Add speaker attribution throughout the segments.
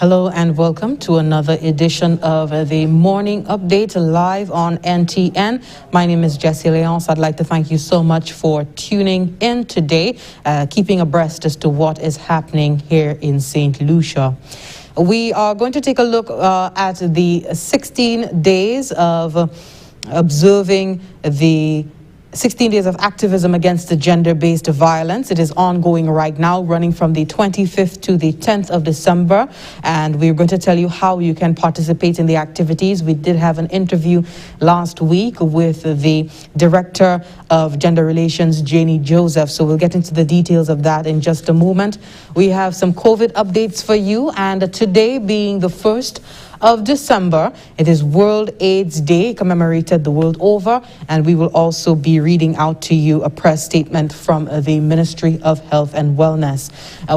Speaker 1: Hello and welcome to another edition of the Morning Update live on NTN. My name is Jessie Leonce. I'd like to thank you so much for tuning in today, keeping abreast as to what is happening here in St. Lucia. We are going to take a look at the 16 days of observing the 16 Days of Activism against the gender-based violence. It is ongoing right now, running from the 25th to the 10th of December. And we're going to tell you how you can participate in the activities. We did have an interview last week with the Director of Gender Relations, Janie Joseph. So we'll get into the details of that in just a moment. We have some COVID updates for you. And today being the 1st of December, it is World AIDS Day, commemorated the world over, and we will also be reading out to you a press statement from the Ministry of Health and Wellness.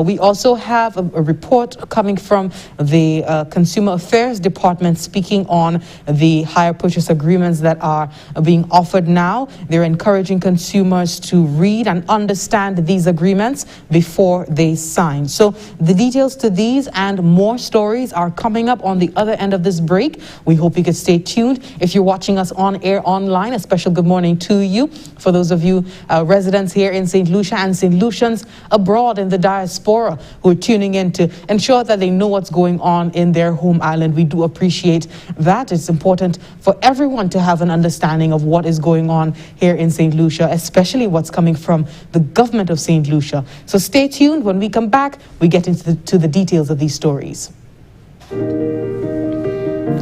Speaker 1: We also have a report coming from the Consumer Affairs Department speaking on the hire purchase agreements that are being offered now. They're encouraging consumers to read and understand these agreements before they sign. So the details to these and more stories are coming up on the other end of this break. We hope you could stay tuned. If you're watching us on air online, a special good morning to you. For those of you residents here in St. Lucia and St. Lucians abroad in the diaspora who are tuning in to ensure that they know what's going on in their home island, we do appreciate that. It's important for everyone to have an understanding of what is going on here in St. Lucia, especially what's coming from the government of St. Lucia. So stay tuned. When we come back, we get into the details of these stories.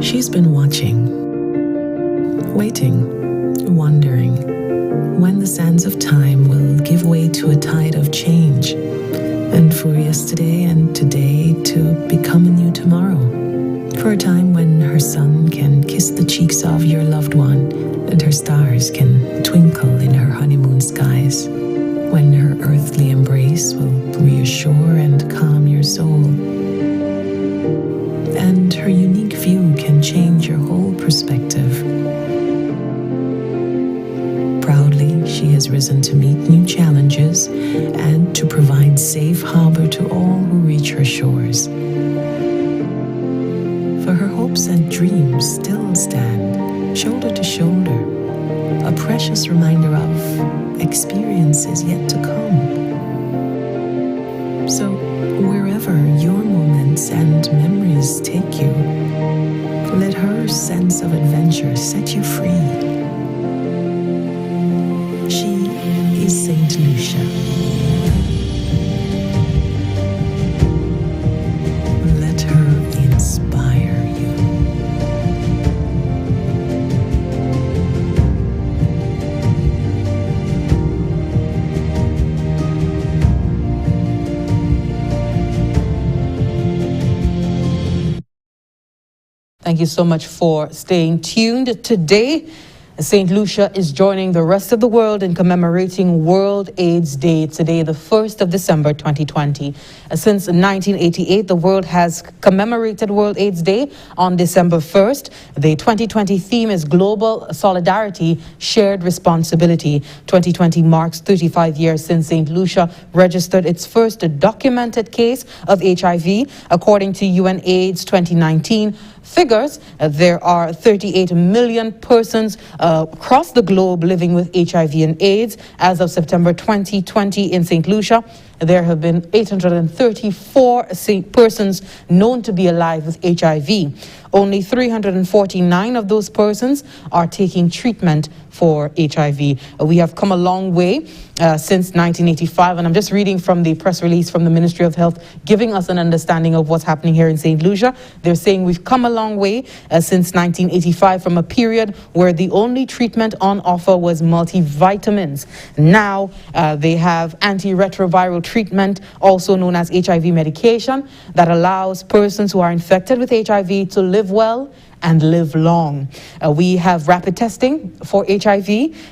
Speaker 2: She's been watching, waiting, wondering when the sands of time will give way to a tide of change, and for yesterday and today to become a new tomorrow. For a time when her sun can kiss the cheeks of your loved one, and her stars can twinkle in her honeymoon skies. When her earthly embrace will reassure and calm your soul. And her unique view can change your whole perspective. Proudly, she has risen to meet new challenges and to provide safe harbor to all who reach her shores. For her hopes and dreams still stand, shoulder to shoulder, a precious reminder of experiences yet to come. So, wherever your moments and memories take you, let her sense of adventure set you free. She is St. Lucia. Let her inspire you.
Speaker 1: Thank you so much for staying tuned. Today, St. Lucia is joining the rest of the world in commemorating World AIDS Day today, the 1st of December 2020. Since 1988, the world has commemorated World AIDS Day on December 1st. The 2020 theme is Global Solidarity, Shared Responsibility. 2020 marks 35 years since St. Lucia registered its first documented case of HIV. According to UN AIDS 2019 figures, there are 38 million persons across the globe living with HIV and AIDS. As of September 2020 in St. Lucia, there have been 834 persons known to be alive with HIV. Only 349 of those persons are taking treatment for HIV. We have come a long way since 1985, and I'm just reading from the press release from the Ministry of Health, giving us an understanding of what's happening here in St. Lucia. They're saying we've come a long way since 1985, from a period where the only treatment on offer was multivitamins. Now they have antiretroviral treatment, also known as HIV medication, that allows persons who are infected with HIV to live well and live long. We have rapid testing for HIV,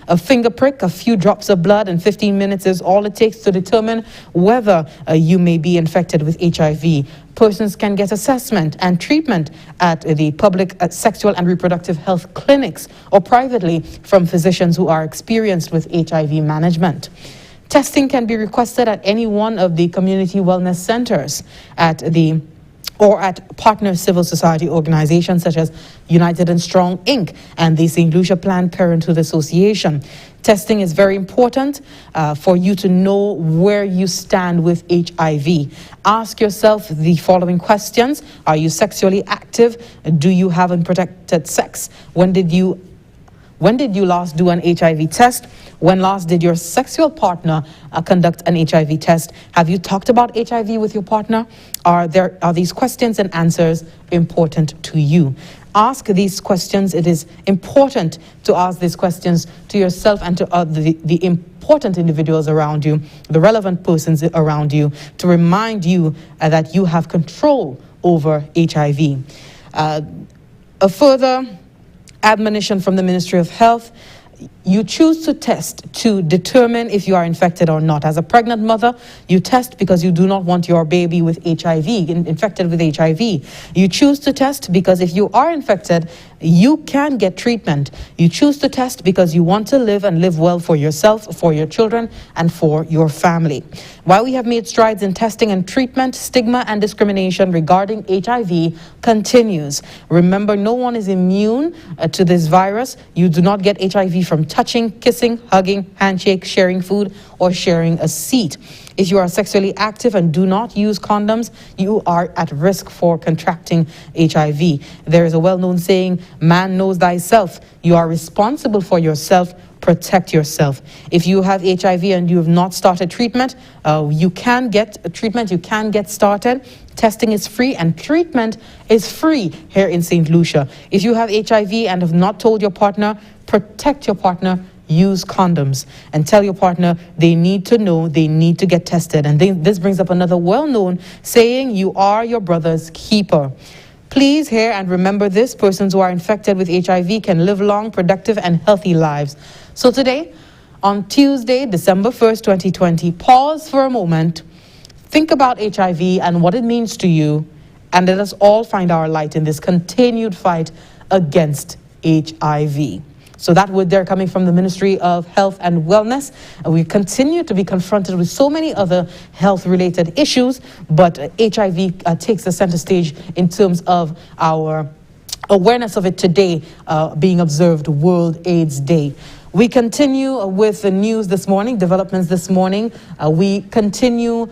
Speaker 1: a finger prick, a few drops of blood, and 15 minutes is all it takes to determine whether you may be infected with HIV. Persons can get assessment and treatment at the public sexual and reproductive health clinics or privately from physicians who are experienced with HIV management. Testing can be requested at any one of the community wellness centers, at the or at partner civil society organizations such as United and Strong Inc. and the St. Lucia Planned Parenthood Association. Testing is very important for you to know where you stand with HIV. Ask yourself the following questions. Are you sexually active? Do you have unprotected sex? When did you last do an HIV test? When last did your sexual partner conduct an HIV test? Have you talked about HIV with your partner? Are these questions and answers important to you? Ask these questions. It is important to ask these questions to yourself and to the important individuals around you, the relevant persons around you, to remind you that you have control over HIV. A further admonition from the Ministry of Health: you choose to test to determine if you are infected or not. As a pregnant mother, you test because you do not want your baby with HIV, infected with HIV. You choose to test because if you are infected, you can get treatment. You choose to test because you want to live and live well for yourself, for your children, and for your family. While we have made strides in testing and treatment, stigma and discrimination regarding HIV continues. Remember, no one is immune to this virus. You do not get HIV from touching, kissing, hugging, handshake, sharing food, or sharing a seat. If you are sexually active and do not use condoms, you are at risk for contracting HIV. There is a well-known saying, man knows thyself. You are responsible for yourself. Protect yourself. If you have HIV and you have not started treatment, you can get treatment, you can get started. Testing is free and treatment is free here in St. Lucia. If you have HIV and have not told your partner, protect your partner. Use condoms and tell your partner they need to know, they need to get tested. And this brings up another well-known saying, you are your brother's keeper. Please hear and remember this: persons who are infected with HIV can live long, productive, and healthy lives. So today, on Tuesday, December 1st, 2020, pause for a moment, think about HIV and what it means to you, and let us all find our light in this continued fight against HIV. So that word there coming from the Ministry of Health and Wellness. We continue to be confronted with so many other health-related issues, but HIV takes the center stage in terms of our awareness of it today, being observed World AIDS Day. We continue with the news this morning, developments this morning. We continue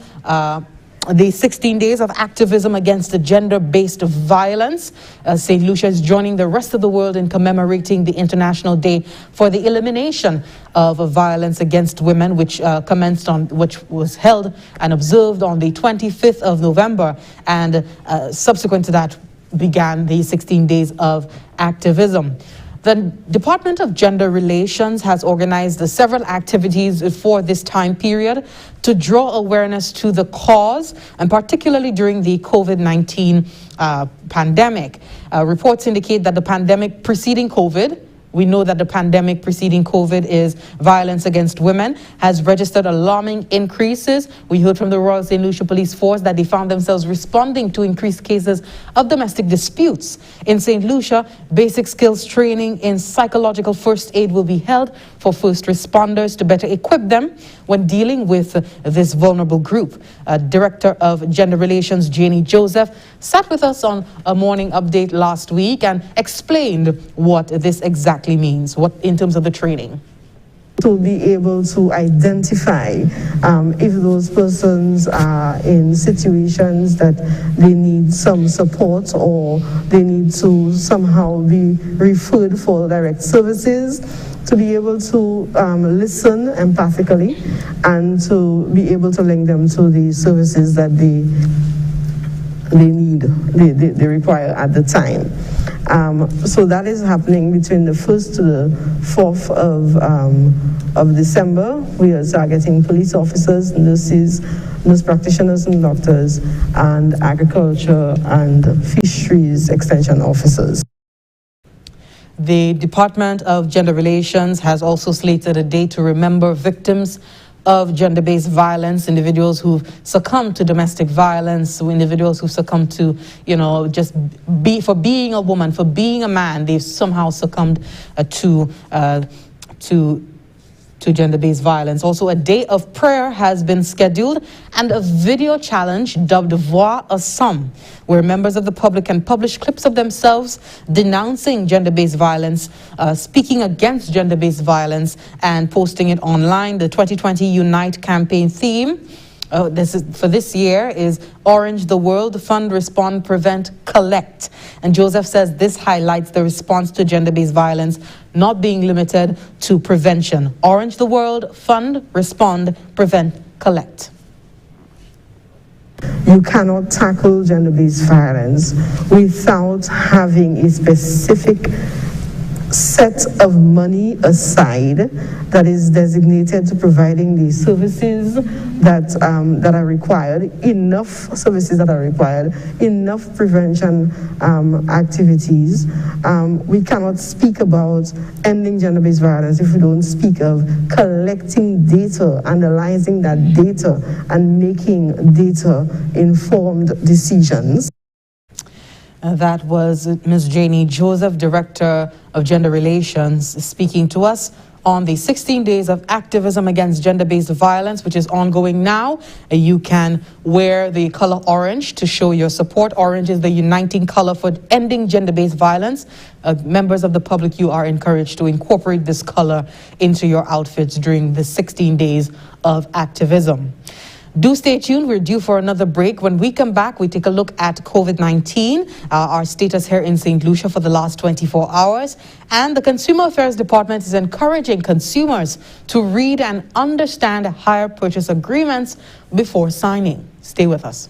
Speaker 1: the 16 days of activism against the gender-based violence. St. Lucia is joining the rest of the world in commemorating the International Day for the Elimination of Violence Against Women, which was held and observed on the 25th of November, and subsequent to that began the 16 days of activism. The Department of Gender Relations has organized several activities for this time period to draw awareness to the cause, and particularly during the COVID-19 pandemic. Reports indicate that the pandemic preceding COVID, we know that the pandemic preceding COVID is violence against women, has registered alarming increases. We heard from the Royal St. Lucia Police Force that they found themselves responding to increased cases of domestic disputes. In St. Lucia, basic skills training in psychological first aid will be held for first responders to better equip them when dealing with this vulnerable group. Director of Gender Relations, Janie Joseph, sat with us on a morning update last week and explained what this exactly means, what in terms of the training.
Speaker 3: To be able to identify if those persons are in situations that they need some support or they need to somehow be referred for direct services, to be able to listen empathically and to be able to link them to the services that they require at the time. So that is happening between the 1st to the 4th of December. We are targeting police officers, nurses, nurse practitioners and doctors, and agriculture and fisheries extension officers.
Speaker 1: The Department of Gender Relations has also slated a day to remember victims of gender-based violence, individuals who've succumbed to domestic violence, individuals who've succumbed to, for being a woman, for being a man, they've somehow succumbed to to gender-based violence. Also, a day of prayer has been scheduled and a video challenge dubbed Voix a Somme, where members of the public can publish clips of themselves denouncing gender-based violence, speaking against gender-based violence, and posting it online. The 2020 Unite campaign theme for this year is Orange the World, Fund, Respond, Prevent, Collect. And Joseph says this highlights the response to gender-based violence not being limited to prevention. Orange the World, Fund, Respond, Prevent, Collect.
Speaker 3: You cannot tackle gender-based violence without having a specific set of money aside that is designated to providing the services that are required, enough services that are required, enough prevention activities. We cannot speak about ending gender-based violence if we don't speak of collecting data, analyzing that data, and making data-informed decisions.
Speaker 1: That was Ms. Janie Joseph, Director of Gender Relations, speaking to us on the 16 Days of Activism Against Gender-Based Violence, which is ongoing now. You can wear the color orange to show your support. Orange is the uniting color for ending gender-based violence. Members of the public, you are encouraged to incorporate this color into your outfits during the 16 Days of Activism. Do stay tuned. We're due for another break. When we come back, we take a look at COVID-19, our status here in St. Lucia for the last 24 hours. And the Consumer Affairs Department is encouraging consumers to read and understand hire purchase agreements before signing. Stay with us.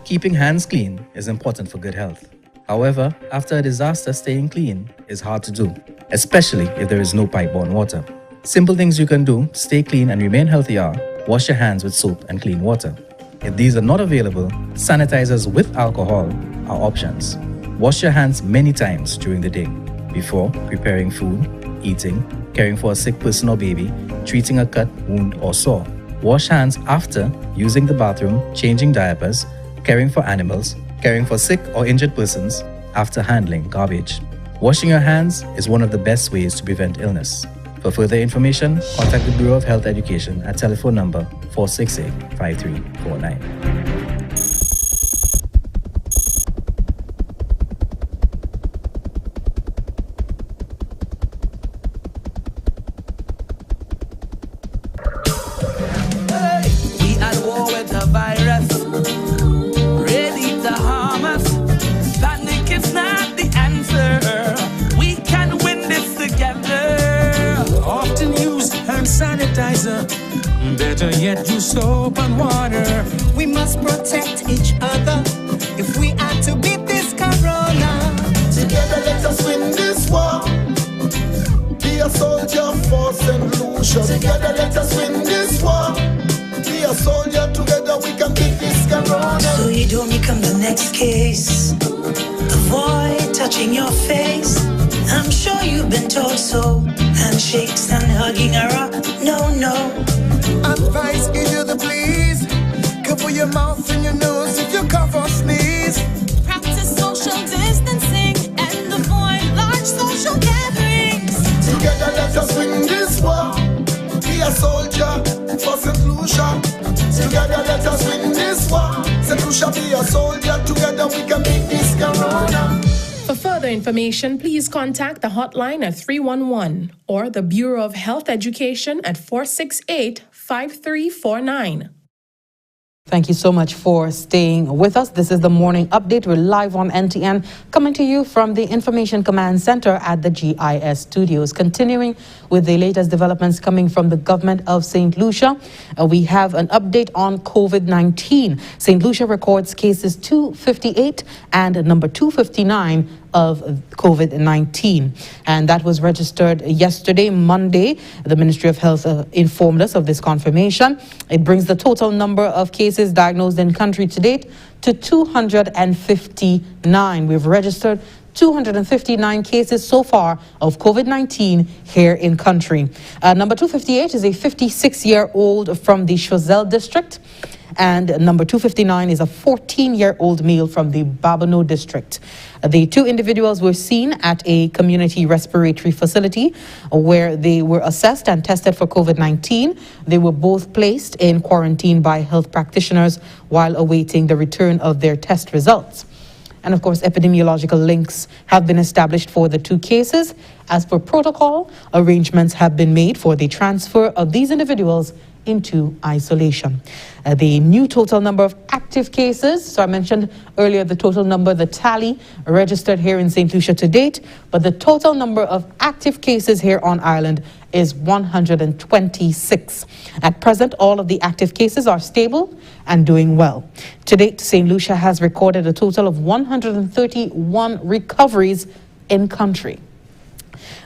Speaker 4: Keeping hands clean is important for good health. However, after a disaster, staying clean is hard to do, especially if there is no pipe-borne water. Simple things you can do to stay clean and remain healthy are: wash your hands with soap and clean water. If these are not available, sanitizers with alcohol are options. Wash your hands many times during the day, before preparing food, eating, caring for a sick person or baby, treating a cut, wound, or sore. Wash hands after using the bathroom, changing diapers, caring for animals, caring for sick or injured persons, after handling garbage. Washing your hands is one of the best ways to prevent illness. For further information, contact the Bureau of Health Education at telephone number 468-5349.
Speaker 5: We at war with the virus, ready to harm us. Panic is not the answer. We can win this together. Often use hand sanitizer, better yet use soap and water.
Speaker 6: We must protect each other if we are to beat this corona.
Speaker 7: Together let us win this war. Be a soldier for St. Lucia. Together let us win this war. Be a soldier, together we can beat this corona.
Speaker 6: So you don't become the next case. Avoid touching your face. I'm sure you've been told so. Handshakes and hugging are up. No, no.
Speaker 7: Advice is you the please. Cover your mouth and your nose if you cough or sneeze.
Speaker 8: Practice social distancing and avoid large social gatherings.
Speaker 7: Together let us win this war. Be a soldier for St. Lucia. Together let us win this war. St. Lucia, be a soldier. Together we can beat this corona.
Speaker 9: For further information, please contact the hotline at 311 or the Bureau of Health Education at 468-5349.
Speaker 1: Thank you so much for staying with us. This is the Morning Update. We're live on NTN, coming to you from the Information Command Center at the GIS Studios. Continuing with the latest developments coming from the government of St. Lucia, we have an update on COVID-19. St. Lucia records cases 258 and number 259 of COVID-19. And that was registered yesterday, Monday. The Ministry of Health informed us of this confirmation. It brings the total number of cases diagnosed in country to date to 259. We've registered 259 cases so far of COVID-19 here in country. Number 258 is a 56-year-old from the Choiseul district. and number 259 is a 14-year-old male from the Babano district. The two individuals were seen at a community respiratory facility where they were assessed and tested for COVID-19. They were both placed in quarantine by health practitioners while awaiting the return of their test results. And of course, epidemiological links have been established for the two cases. As per protocol, arrangements have been made for the transfer of these individuals into isolation. The new total number of active cases, so I mentioned earlier the total number, the tally registered here in St. Lucia to date, but the total number of active cases here on Ireland is 126. At present, all of the active cases are stable and doing well. To date, St. Lucia has recorded a total of 131 recoveries in country.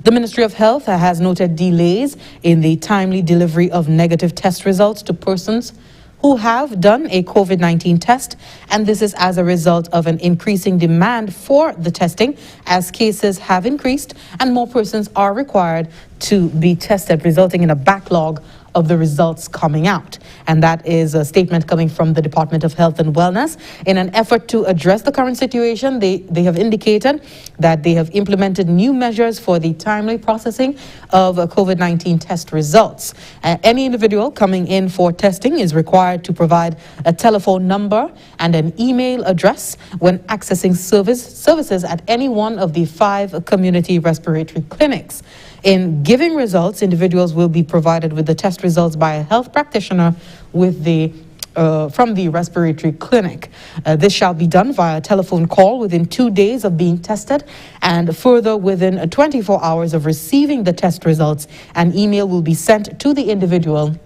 Speaker 1: The Ministry of Health has noted delays in the timely delivery of negative test results to persons who have done a COVID-19 test, and this is as a result of an increasing demand for the testing as cases have increased and more persons are required to be tested, resulting in a backlog of the results coming out. And that is a statement coming from the Department of Health and Wellness. In an effort to address the current situation, they have indicated that they have implemented new measures for the timely processing of COVID-19 test results. Any individual coming in for testing is required to provide a telephone number and an email address when accessing services at any one of the 5 community respiratory clinics. In giving results, individuals will be provided with the test results by a health practitioner with from the respiratory clinic. This shall be done via telephone call within 2 days of being tested, and further within 24 hours of receiving the test results. An email will be sent to the individual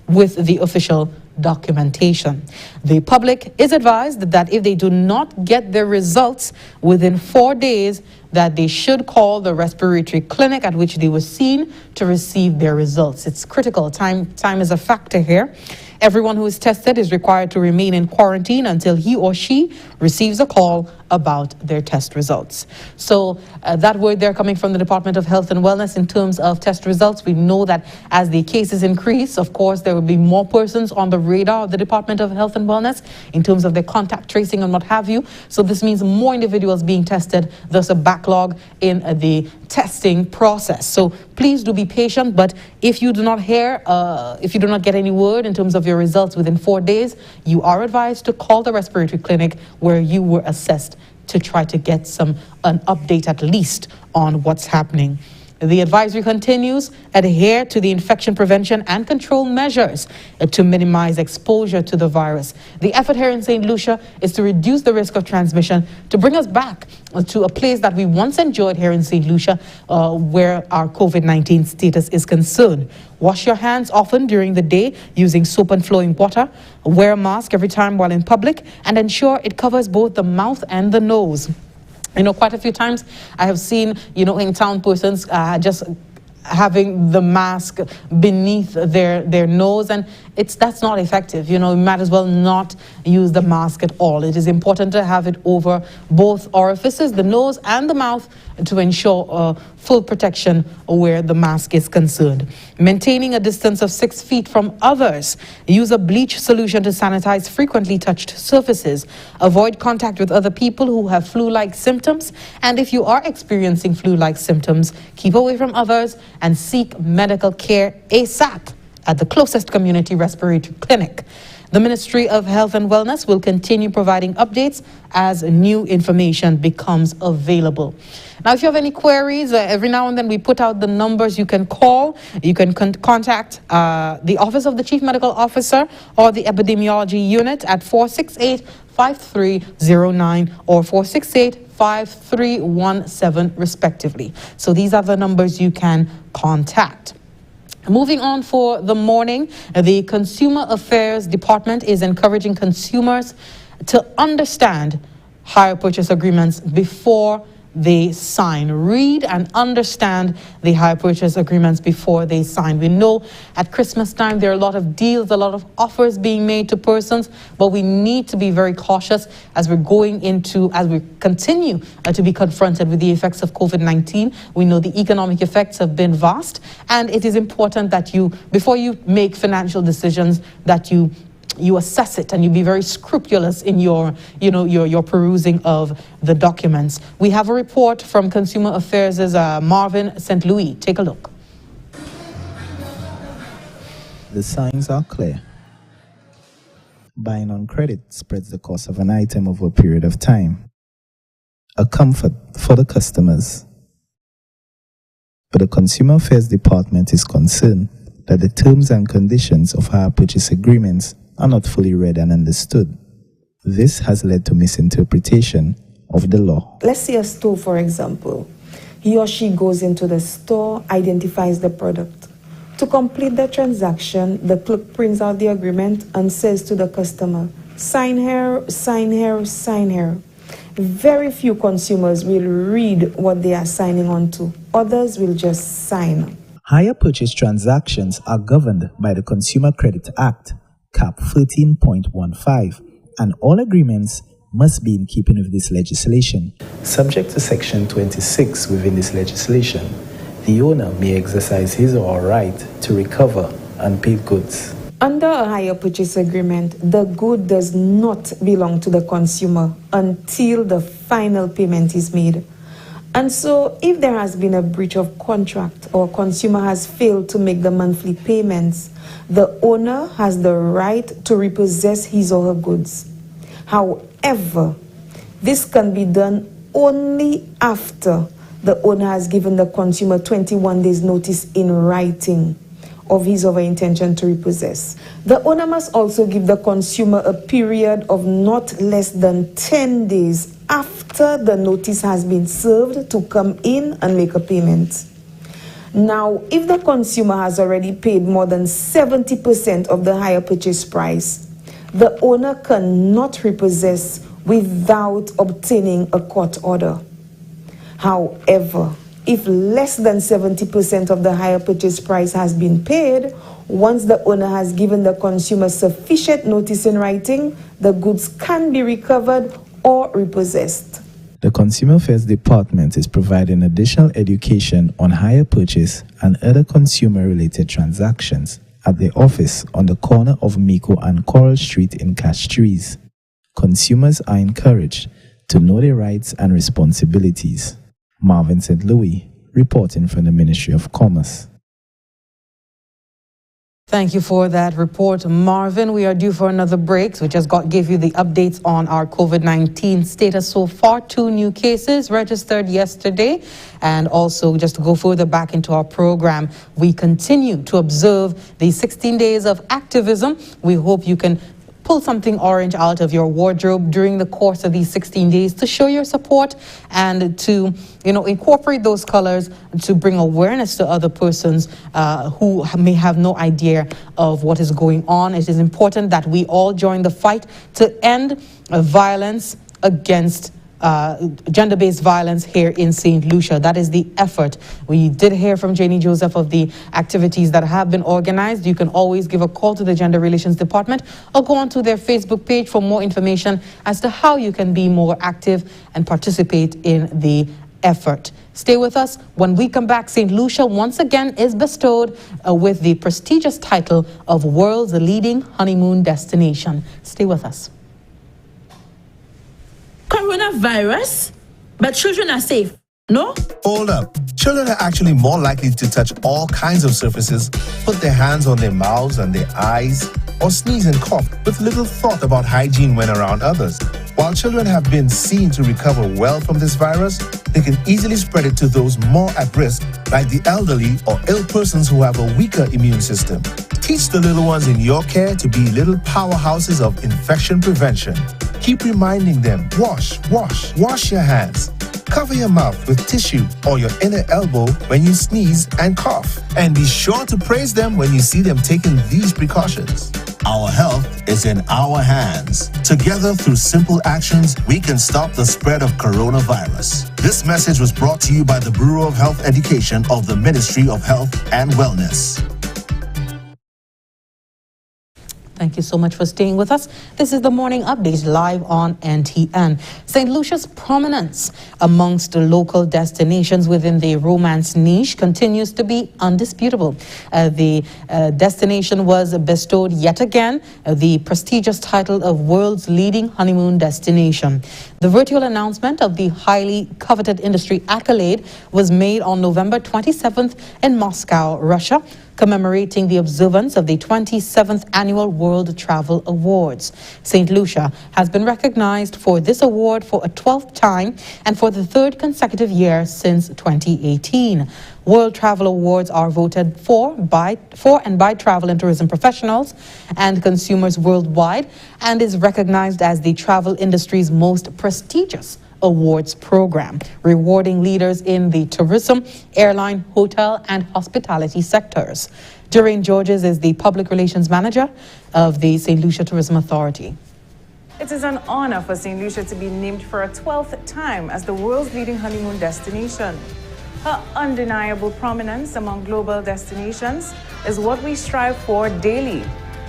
Speaker 1: with the official documentation. The public is advised that if they do not get their results within 4 days, that they should call the respiratory clinic at which they were seen to receive their results. It's critical. Time is a factor here. Everyone who is tested is required to remain in quarantine until he or she receives a call about their test results. So that word there coming from the Department of Health and Wellness in terms of test results. We know that as the cases increase, of course, there will be more persons on the radar of the Department of Health and Wellness in terms of their contact tracing and what have you. So this means more individuals being tested, thus a backlog in the testing process. So please do be patient, but if you do not hear, if you do not get any word in terms of your results within 4 days, you are advised to call the respiratory clinic where you were assessed to try to get an update at least on what's happening. The advisory continues: adhere to the infection prevention and control measures to minimize exposure to the virus. The effort here in St. Lucia is to reduce the risk of transmission, to bring us back to a place that we once enjoyed here in St. Lucia, where our COVID-19 status is concerned. Wash your hands often during the day using soap and flowing water. Wear a mask every time while in public, and ensure it covers both the mouth and the nose. You know, quite a few times I have seen, in town persons just having the mask beneath their nose, and that's not effective. You might as well not use the mask at all. It is important to have it over both orifices, the nose and the mouth, to ensure full protection where the mask is concerned. Maintaining a distance of 6 feet from others. Use a bleach solution to sanitize frequently touched surfaces. Avoid contact with other people who have flu-like symptoms. And if you are experiencing flu-like symptoms, keep away from others and seek medical care ASAP at the closest community respiratory clinic. The Ministry of Health and Wellness will continue providing updates as new information becomes available. Now, if you have any queries, every now and then we put out the numbers you can call. You can contact the Office of the Chief Medical Officer or the Epidemiology Unit at 468-5309 or 468-5317 respectively. So these are the numbers you can contact. Moving on for the morning, the Consumer Affairs Department is encouraging consumers to understand hire purchase agreements before they sign. Read and understand the hire purchase agreements before they sign. We know at Christmas time there are a lot of deals, a lot of offers being made to persons, but we need to be very cautious as we continue to be confronted with the effects of COVID-19. We know the economic effects have been vast, and it is important that before you make financial decisions, that you you assess it and you be very scrupulous in your perusing of the documents. We have a report from Consumer Affairs' Marvin St. Louis. Take a look.
Speaker 10: The signs are clear. Buying on credit spreads the cost of an item over a period of time. A comfort for the customers. But the Consumer Affairs Department is concerned that the terms and conditions of hire purchase agreements are not fully read and understood. This has led to misinterpretation of the law.
Speaker 11: Let's say a store, for example. He or she goes into the store, identifies the product. To complete the transaction, the clerk prints out the agreement and says to the customer, sign here, sign here, sign here. Very few consumers will read what they are signing on to. Others will just sign.
Speaker 10: Hire purchase transactions are governed by the Consumer Credit Act, Cap 13.15, and all agreements must be in keeping with this legislation. Subject to Section 26 within this legislation, the owner may exercise his or her right to recover unpaid goods.
Speaker 11: Under a hire purchase agreement, the good does not belong to the consumer until the final payment is made. And so, if there has been a breach of contract or consumer has failed to make the monthly payments, the owner has the right to repossess his or her goods. However, this can be done only after the owner has given the consumer 21 days notice in writing of his or her intention to repossess. The owner must also give the consumer a period of not less than 10 days after the notice has been served to come in and make a payment. Now, if the consumer has already paid more than 70% of the hire purchase price, the owner cannot repossess without obtaining a court order. However, if less than 70% of the hire purchase price has been paid, once the owner has given the consumer sufficient notice in writing, the goods can be recovered or repossessed.
Speaker 10: The Consumer Affairs Department is providing additional education on hire purchase and other consumer-related transactions at their office on the corner of Miko and Coral Street in Castries. Consumers are encouraged to know their rights and responsibilities. Marvin St. Louis, reporting from the Ministry of Commerce.
Speaker 1: Thank you for that report, Marvin. We are due for another break, so we just gave you the updates on our COVID-19 status so far. 2 new cases registered yesterday. And also, just to go further back into our program, we continue to observe the 16 days of activism. We hope you can pull something orange out of your wardrobe during the course of these 16 days to show your support and to, incorporate those colors to bring awareness to other persons who may have no idea of what is going on. It is important that we all join the fight to end violence against gender-based violence here in St. Lucia. That is the effort. We did hear from Janie Joseph of the activities that have been organized. You can always give a call to the Gender Relations Department or go onto their Facebook page for more information as to how you can be more active and participate in the effort. Stay with us. When we come back, St. Lucia once again is bestowed with the prestigious title of World's Leading Honeymoon Destination. Stay with us.
Speaker 12: Coronavirus? But children are safe, no?
Speaker 13: Hold up. Children are actually more likely to touch all kinds of surfaces, put their hands on their mouths and their eyes, or sneeze and cough with little thought about hygiene when around others. While children have been seen to recover well from this virus, they can easily spread it to those more at risk, like the elderly or ill persons who have a weaker immune system. Teach the little ones in your care to be little powerhouses of infection prevention. Keep reminding them, wash your hands. Cover your mouth with tissue or your inner elbow when you sneeze and cough. And be sure to praise them when you see them taking these precautions. Our health is in our hands. Together, through simple actions, we can stop the spread of coronavirus. This message was brought to you by the Bureau of Health Education of the Ministry of Health and Wellness.
Speaker 1: Thank you so much for staying with us. This is the Morning Update live on NTN. St. Lucia's prominence amongst the local destinations within the romance niche continues to be undisputable. The destination was bestowed yet again the prestigious title of World's Leading Honeymoon Destination. The virtual announcement of the highly coveted industry accolade was made on November 27th in Moscow, Russia, commemorating the observance of the 27th Annual World Travel Awards. St. Lucia has been recognized for this award for a 12th time and for the third consecutive year since 2018. World Travel Awards are voted for and by travel and tourism professionals and consumers worldwide, and is recognized as the travel industry's most prestigious awards program, rewarding leaders in the tourism, airline, hotel, and hospitality sectors. Doreen Georges is the public relations manager of the St. Lucia Tourism Authority.
Speaker 14: It is an honor for St. Lucia to be named for a 12th time as the world's leading honeymoon destination. Her undeniable prominence among global destinations is what we strive for daily.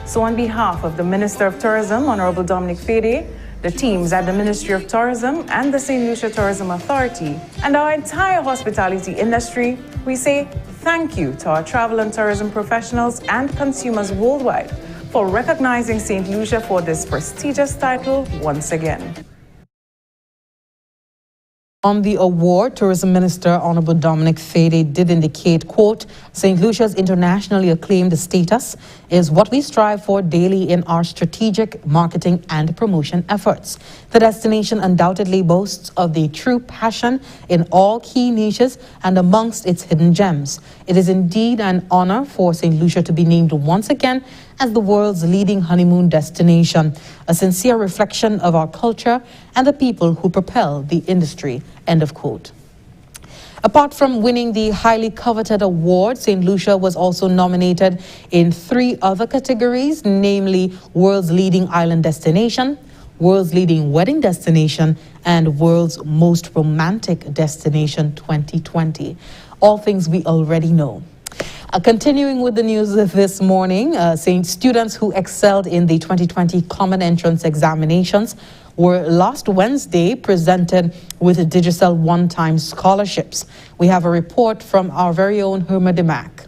Speaker 14: So on behalf of the Minister of Tourism, Honorable Dominic Fede, the teams at the Ministry of Tourism and the St. Lucia Tourism Authority, and our entire hospitality industry, we say thank you to our travel and tourism professionals and consumers worldwide for recognizing St. Lucia for this prestigious title once again.
Speaker 1: On the award, Tourism Minister Honorable Dominic Fede did indicate, quote, St. Lucia's internationally acclaimed status is what we strive for daily in our strategic marketing and promotion efforts. The destination undoubtedly boasts of the true passion in all key niches and amongst its hidden gems. It is indeed an honor for St. Lucia to be named once again as the world's leading honeymoon destination, a sincere reflection of our culture and the people who propel the industry, end of quote. Apart from winning the highly coveted award, St. Lucia was also nominated in 3 other categories, namely World's Leading Island Destination, World's Leading Wedding Destination, and World's Most Romantic Destination 2020. All things we already know. Continuing with the news this morning, students who excelled in the 2020 Common Entrance Examinations were last Wednesday presented with Digicel one-time scholarships. We have a report from our very own Herma Demac.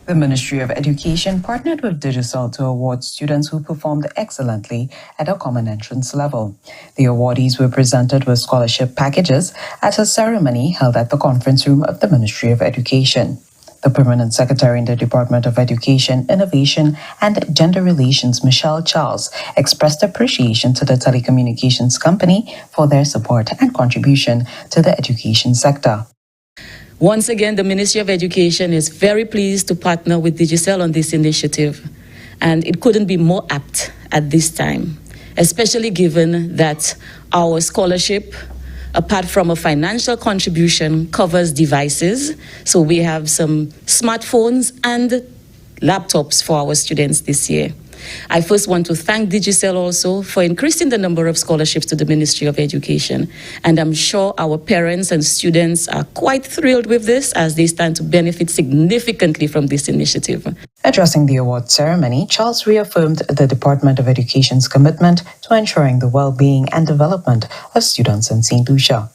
Speaker 15: The Ministry of Education partnered with Digicel to award students who performed excellently at a common entrance level. The awardees were presented with scholarship packages at a ceremony held at the conference room of the Ministry of Education. The Permanent Secretary in the Department of Education, Innovation and Gender Relations, Michelle Charles, expressed appreciation to the telecommunications company for their support and contribution to the education sector.
Speaker 16: Once again, the Ministry of Education is very pleased to partner with Digicel on this initiative, and it couldn't be more apt at this time, especially given that our scholarship, apart from a financial contribution, covers devices. So we have some smartphones and laptops for our students this year. I first want to thank Digicel also for increasing the number of scholarships to the Ministry of Education. And I'm sure our parents and students are quite thrilled with this as they stand to benefit significantly from this initiative.
Speaker 15: Addressing the award ceremony, Charles reaffirmed the Department of Education's commitment to ensuring the well-being and development of students in St. Lucia.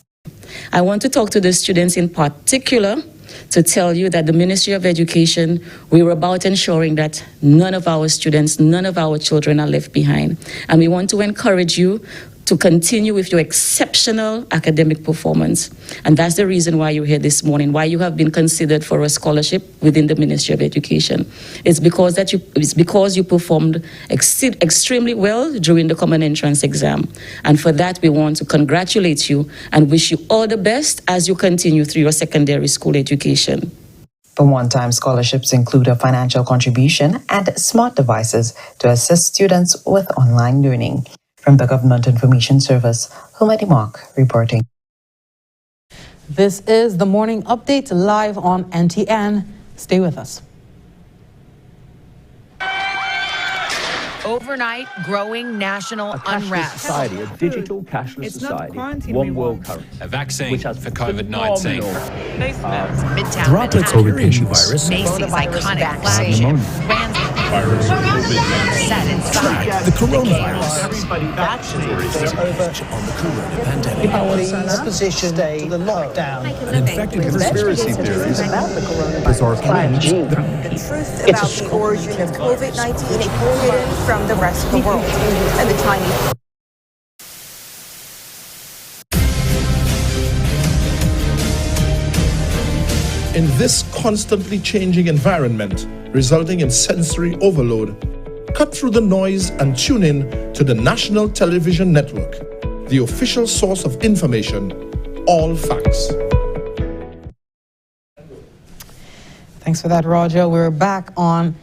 Speaker 16: I want to talk to the students in particular to tell you that the Ministry of Education, we're about ensuring that none of our students, none of our children are left behind. And we want to encourage you to continue with your exceptional academic performance. And that's the reason why you're here this morning, why you have been considered for a scholarship within the Ministry of Education. It's because you performed extremely well during the Common Entrance exam. And for that, we want to congratulate you and wish you all the best as you continue through your secondary school education.
Speaker 15: The one-time scholarships include a financial contribution and smart devices to assist students with online learning. From the Government Information Service, Humadi Mark reporting.
Speaker 1: This is the Morning Update live on NTN. Stay with us.
Speaker 17: Overnight, growing national unrest.
Speaker 18: Society, a digital cashless society, one world currency.
Speaker 19: A vaccine for COVID-19.
Speaker 17: Droplets
Speaker 18: COVID patients.
Speaker 17: Macy's iconic flagship.
Speaker 20: virus, COVID-19.
Speaker 21: Track the coronavirus. Everybody vaccinated on the corona pandemic.
Speaker 22: Our position to the lockdown.
Speaker 21: An infected
Speaker 22: Conspiracy theories about the coronavirus.
Speaker 21: Bizarre claims.
Speaker 23: The truth about the origin of COVID-19 hidden from the rest of the world. And the Chinese.
Speaker 24: In this constantly changing environment, resulting in sensory overload, cut through the noise and tune in to the National Television Network, the official source of information, all facts.
Speaker 1: Thanks for that, Roger. We're back on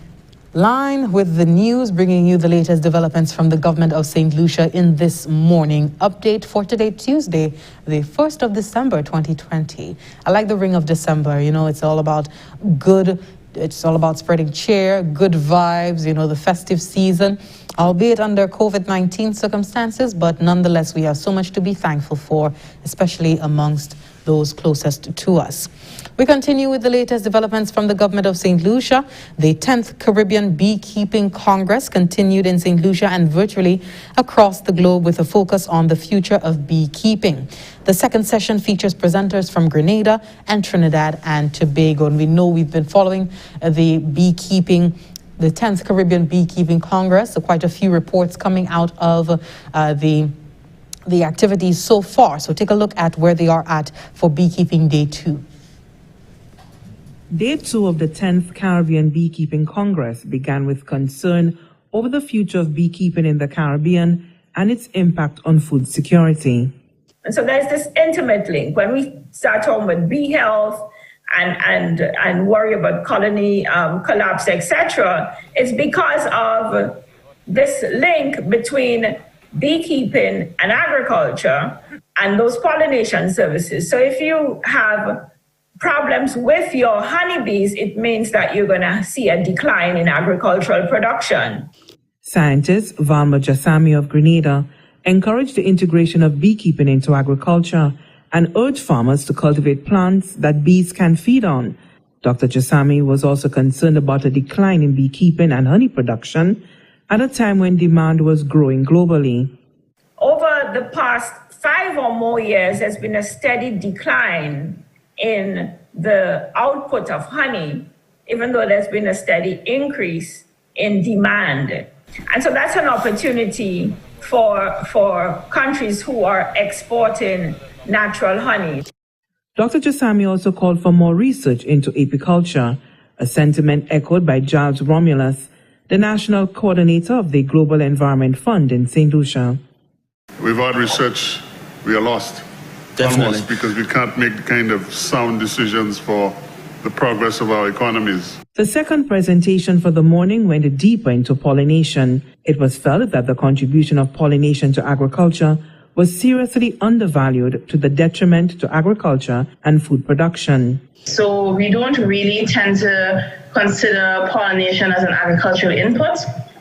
Speaker 1: line with the news, bringing you the latest developments from the government of St. Lucia in this morning update for today, Tuesday, the 1st of December, 2020. I like the ring of December. You know, it's all about good. It's all about spreading cheer, good vibes, you know, the festive season, albeit under COVID-19 circumstances, but nonetheless, we have so much to be thankful for, especially amongst those closest to us. We continue with the latest developments from the government of St. Lucia. The 10th Caribbean Beekeeping Congress continued in St. Lucia and virtually across the globe with a focus on the future of beekeeping. The second session features presenters from Grenada and Trinidad and Tobago. And we know we've been following the 10th Caribbean Beekeeping Congress. So quite a few reports coming out of the activities so far. So take a look at where they are at for Beekeeping Day 2.
Speaker 25: Day 2 of the 10th Caribbean Beekeeping Congress began with concern over the future of beekeeping in the Caribbean and its impact on food security.
Speaker 26: And so there's this intimate link. When we start talking about bee health and worry about colony collapse, etc., it's because of this link between beekeeping and agriculture and those pollination services. So if you have problems with your honeybees, it means that you're going to see a decline in agricultural production.
Speaker 25: Scientist Valma Jassami of Grenada encouraged the integration of beekeeping into agriculture and urged farmers to cultivate plants that bees can feed on. Dr. Jassami was also concerned about a decline in beekeeping and honey production at a time when demand was growing globally.
Speaker 26: Over the past 5 or more years, there's been a steady decline in the output of honey, even though there's been a steady increase in demand. And so that's an opportunity for countries who are exporting natural honey.
Speaker 25: Dr. Jassami also called for more research into apiculture, a sentiment echoed by Giles Romulus, the national coordinator of the Global Environment Fund in St. Lucia.
Speaker 27: Without research, we are lost.
Speaker 28: Definitely.
Speaker 27: Almost, because we can't make the kind of sound decisions for the progress of our economies.
Speaker 25: The second presentation for the morning went deeper into pollination. It was felt that the contribution of pollination to agriculture was seriously undervalued to the detriment to agriculture and food production.
Speaker 29: So we don't really tend to consider pollination as an agricultural input.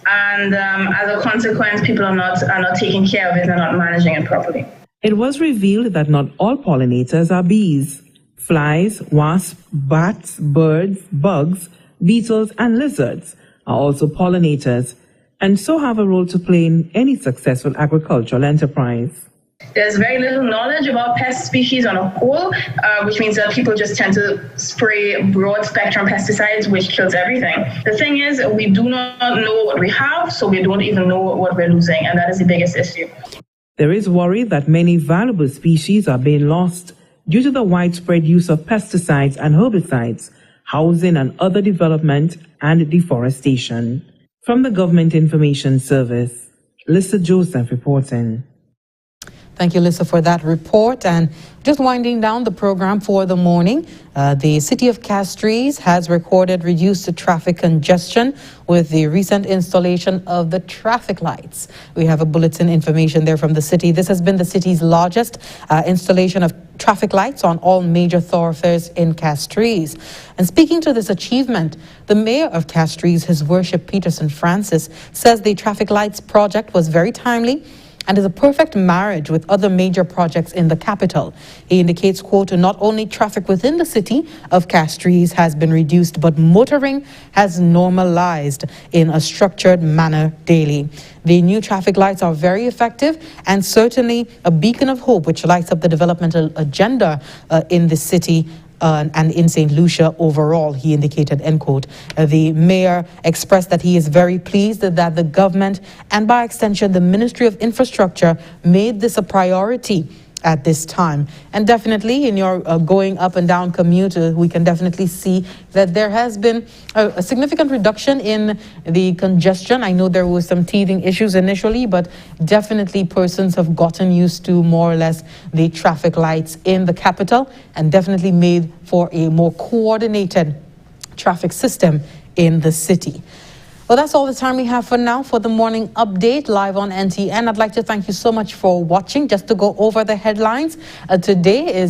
Speaker 29: And as a consequence, people are not taking care of it and not managing it properly.
Speaker 25: It was revealed that not all pollinators are bees. Flies, wasps, bats, birds, bugs, beetles, and lizards are also pollinators and so have a role to play in any successful agricultural enterprise.
Speaker 29: There's very little knowledge about pest species on a whole, which means that people just tend to spray broad spectrum pesticides, which kills everything. The thing is, we do not know what we have, so we don't even know what we're losing, and that is the biggest issue.
Speaker 25: There is worry that many valuable species are being lost due to the widespread use of pesticides and herbicides, housing and other development, and deforestation. From the Government Information Service, Lisa Joseph reporting.
Speaker 1: Thank you, Lisa, for that report. And just winding down the program for the morning, the city of Castries has recorded reduced traffic congestion with the recent installation of the traffic lights. We have a bulletin information there from the city. This has been the city's largest installation of traffic lights on all major thoroughfares in Castries. And speaking to this achievement, the mayor of Castries, His Worship Peterson Francis, says the traffic lights project was very timely and is a perfect marriage with other major projects in the capital. He indicates, quote, not only traffic within the city of Castries has been reduced, but motoring has normalized in a structured manner daily. The new traffic lights are very effective and certainly a beacon of hope which lights up the developmental agenda in the city and in St. Lucia overall, he indicated, end quote. The mayor expressed that he is very pleased that the government and by extension the Ministry of Infrastructure made this a priority at this time. And definitely in your going up and down commute, we can definitely see that there has been a significant reduction in the congestion. I know there was some teething issues initially, but definitely persons have gotten used to more or less the traffic lights in the capital and definitely made for a more coordinated traffic system in the city. Well, that's all the time we have for now for the morning update live on NTN. I'd like to thank you so much for watching. Just to go over the headlines, today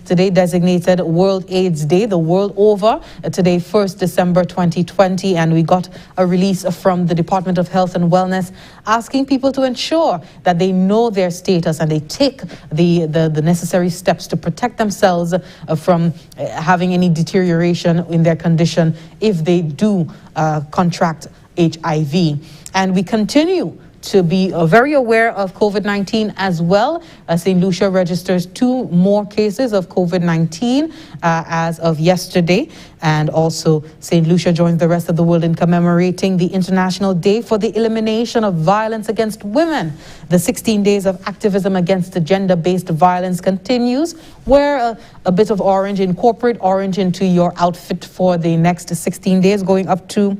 Speaker 1: designated World AIDS Day, the world over. Today, 1st December 2020, and we got a release from the Department of Health and Wellness asking people to ensure that they know their status and they take the necessary steps to protect themselves from having any deterioration in their condition if they do contract HIV. And we continue to be very aware of COVID-19 as well. St. Lucia registers 2 more cases of COVID-19 as of yesterday. And also St. Lucia joins the rest of the world in commemorating the International Day for the Elimination of Violence Against Women. The 16 Days of Activism Against the Gender-Based Violence continues. Wear a bit of orange, incorporate orange into your outfit for the next 16 days going up to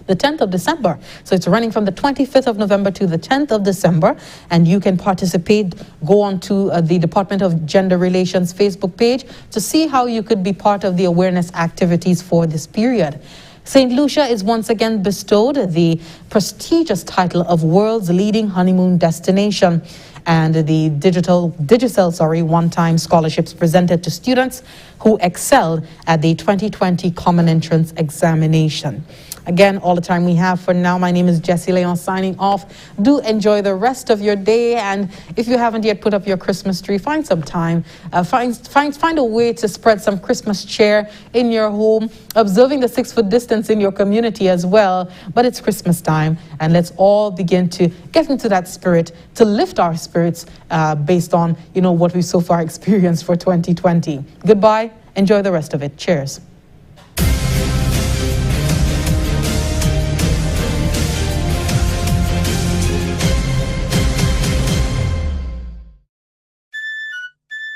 Speaker 1: the 10th of December. So it's running from the 25th of November to the 10th of December, and you can participate. Go on to the Department of Gender Relations Facebook page to see how you could be part of the awareness activities for this period. St. Lucia is once again bestowed the prestigious title of World's Leading Honeymoon Destination, and the Digicel one-time scholarships presented to students who excelled at the 2020 Common Entrance Examination. Again, all the time we have for now. My name is Jessie Leon signing off. Do enjoy the rest of your day, and if you haven't yet put up your Christmas tree, find some time. Find a way to spread some Christmas cheer in your home, observing the 6-foot distance in your community as well. But it's Christmas time, and let's all begin to get into that spirit, to lift our spirits based on what we've so far experienced for 2020. Goodbye. Enjoy the rest of it. Cheers.